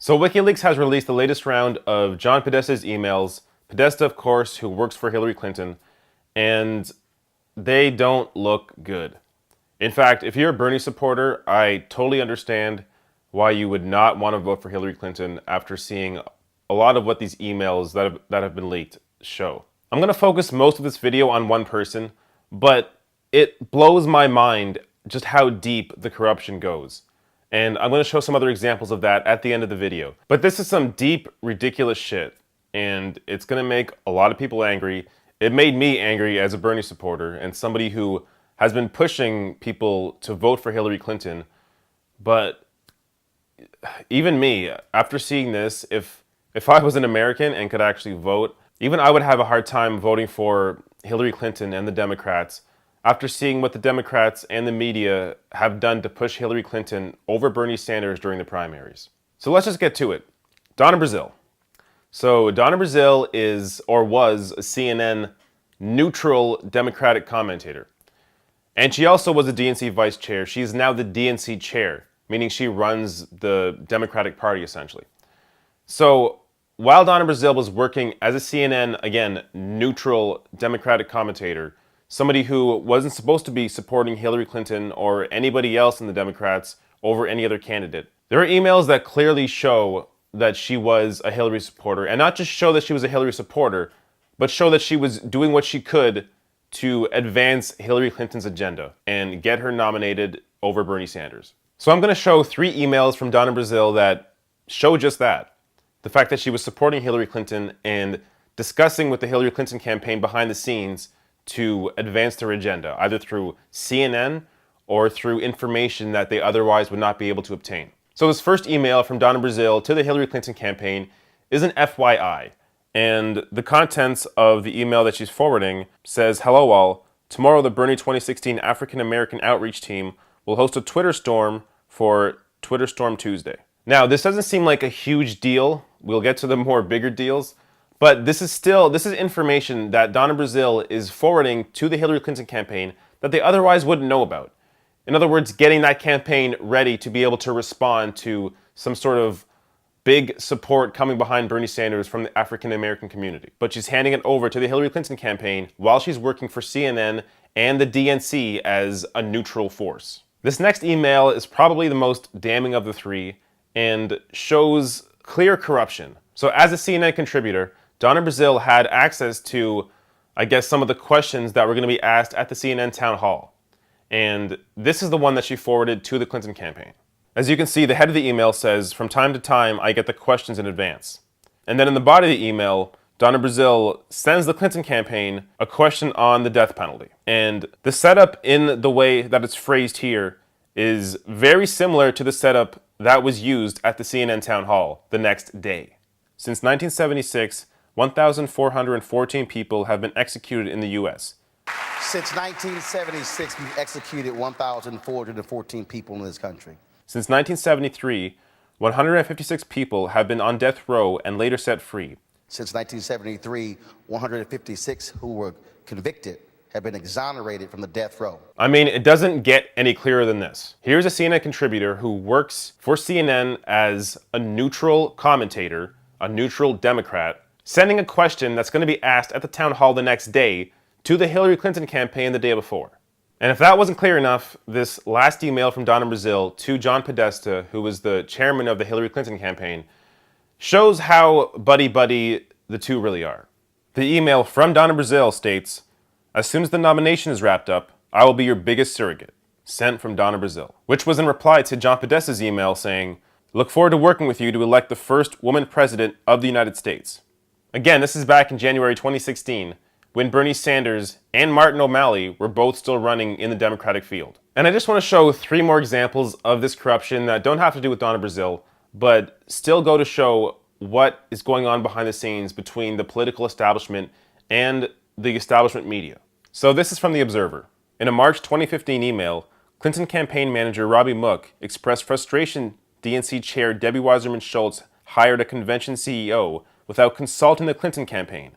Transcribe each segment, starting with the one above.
So WikiLeaks has released the latest round of John Podesta's emails. Podesta, of course, who works for Hillary Clinton, and they don't look good. In fact, if you're a Bernie supporter, I totally understand why you would not want to vote for Hillary Clinton after seeing a lot of what these emails that have been leaked show. I'm going to focus most of this video on one person, but it blows my mind just how deep the corruption goes. And I'm going to show some other examples of that at the end of the video. But this is some deep, ridiculous shit, and it's going to make a lot of people angry. It made me angry as a Bernie supporter and somebody who has been pushing people to vote for Hillary Clinton. But even me, after seeing this, if I was an American and could actually vote, even I would have a hard time voting for Hillary Clinton and the Democrats after seeing what the Democrats and the media have done to push Hillary Clinton over Bernie Sanders during the primaries. So let's just get to it. Donna Brazile. So Donna Brazile is, or was, a CNN neutral Democratic commentator. And she also was a DNC vice chair. She's now the DNC chair, meaning she runs the Democratic Party, essentially. So while Donna Brazile was working as a CNN, again, neutral Democratic commentator, somebody who wasn't supposed to be supporting Hillary Clinton or anybody else in the Democrats over any other candidate, there are emails that clearly show that she was a Hillary supporter, and not just show that she was a Hillary supporter, but show that she was doing what she could to advance Hillary Clinton's agenda and get her nominated over Bernie Sanders. So I'm going to show 3 emails from Donna Brazile that show just that. The fact that she was supporting Hillary Clinton and discussing with the Hillary Clinton campaign behind the scenes to advance their agenda, either through CNN or through information that they otherwise would not be able to obtain. So this first email from Donna Brazile to the Hillary Clinton campaign is an FYI. And the contents of the email that she's forwarding says, "Hello all, tomorrow the Bernie 2016 African American Outreach Team will host a Twitter storm for Twitter Storm Tuesday." Now, this doesn't seem like a huge deal. We'll get to the more bigger deals. But this is information that Donna Brazile is forwarding to the Hillary Clinton campaign that they otherwise wouldn't know about. In other words, getting that campaign ready to be able to respond to some sort of big support coming behind Bernie Sanders from the African American community. But she's handing it over to the Hillary Clinton campaign while she's working for CNN and the DNC as a neutral force. This next email is probably the most damning of the 3 and shows clear corruption. So as a CNN contributor, Donna Brazile had access to, I guess, some of the questions that were going to be asked at the CNN town hall. And this is the one that she forwarded to the Clinton campaign. As you can see, the head of the email says, "From time to time, I get the questions in advance." And then in the body of the email, Donna Brazile sends the Clinton campaign a question on the death penalty. And the setup in the way that it's phrased here is very similar to the setup that was used at the CNN town hall the next day. Since 1976, 1,414 people have been executed in the U.S. Since 1976, we've executed 1,414 people in this country. Since 1973, 156 people have been on death row and later set free. Since 1973, 156 who were convicted have been exonerated from the death row. I mean, it doesn't get any clearer than this. Here's a CNN contributor who works for CNN as a neutral commentator, a neutral Democrat, sending a question that's going to be asked at the town hall the next day to the Hillary Clinton campaign the day before. And if that wasn't clear enough, this last email from Donna Brazile to John Podesta, who was the chairman of the Hillary Clinton campaign, shows how buddy-buddy the two really are. The email from Donna Brazile states, "As soon as the nomination is wrapped up, I will be your biggest surrogate." Sent from Donna Brazile, which was in reply to John Podesta's email saying, "Look forward to working with you to elect the first woman president of the United States." Again, this is back in January 2016, when Bernie Sanders and Martin O'Malley were both still running in the Democratic field. And I just want to show 3 more examples of this corruption that don't have to do with Donna Brazile, but still go to show what is going on behind the scenes between the political establishment and the establishment media. So this is from The Observer. In a March 2015 email, Clinton campaign manager Robbie Mook expressed frustration DNC chair Debbie Wasserman Schultz hired a convention CEO without consulting the Clinton campaign,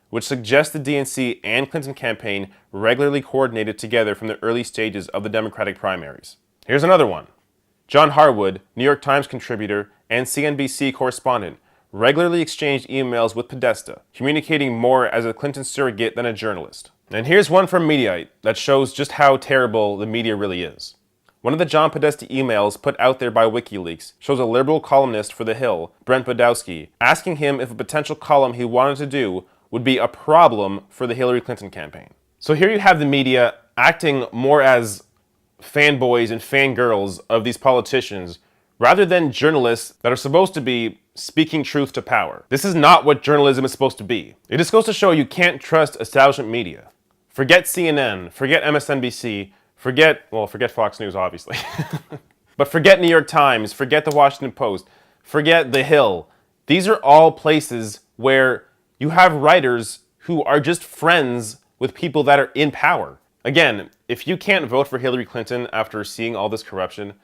which suggests the DNC and Clinton campaign regularly coordinated together from the early stages of the Democratic primaries. Here's another one. John Harwood, New York Times contributor and CNBC correspondent, regularly exchanged emails with Podesta, communicating more as a Clinton surrogate than a journalist. And here's one from Mediaite that shows just how terrible the media really is. One of the John Podesta emails put out there by WikiLeaks shows a liberal columnist for The Hill, Brent Badowski, asking him if a potential column he wanted to do would be a problem for the Hillary Clinton campaign. So here you have the media acting more as fanboys and fangirls of these politicians rather than journalists that are supposed to be speaking truth to power. This is not what journalism is supposed to be. It just goes to show you can't trust establishment media. Forget CNN, forget MSNBC, forget Fox News, obviously. But forget New York Times, forget the Washington Post, forget The Hill. These are all places where you have writers who are just friends with people that are in power. Again, if you can't vote for Hillary Clinton after seeing all this corruption,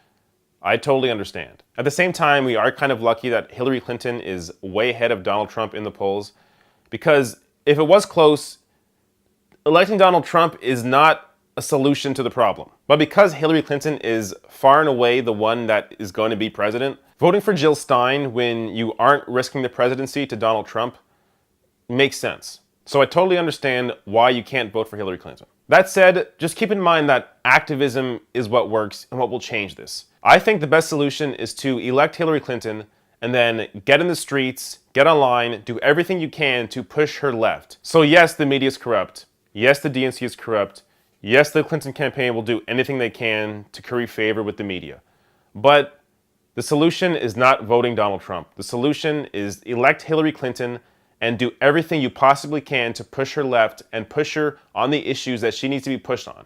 I totally understand. At the same time, we are kind of lucky that Hillary Clinton is way ahead of Donald Trump in the polls, because if it was close, electing Donald Trump is not a solution to the problem. But because Hillary Clinton is far and away the one that is going to be president, voting for Jill Stein when you aren't risking the presidency to Donald Trump makes sense. So I totally understand why you can't vote for Hillary Clinton. That said, just keep in mind that activism is what works and what will change this. I think the best solution is to elect Hillary Clinton and then get in the streets, get online, do everything you can to push her left. So yes, the media is corrupt. Yes, the DNC is corrupt. Yes, the Clinton campaign will do anything they can to curry favor with the media. But the solution is not voting Donald Trump. The solution is elect Hillary Clinton and do everything you possibly can to push her left and push her on the issues that she needs to be pushed on.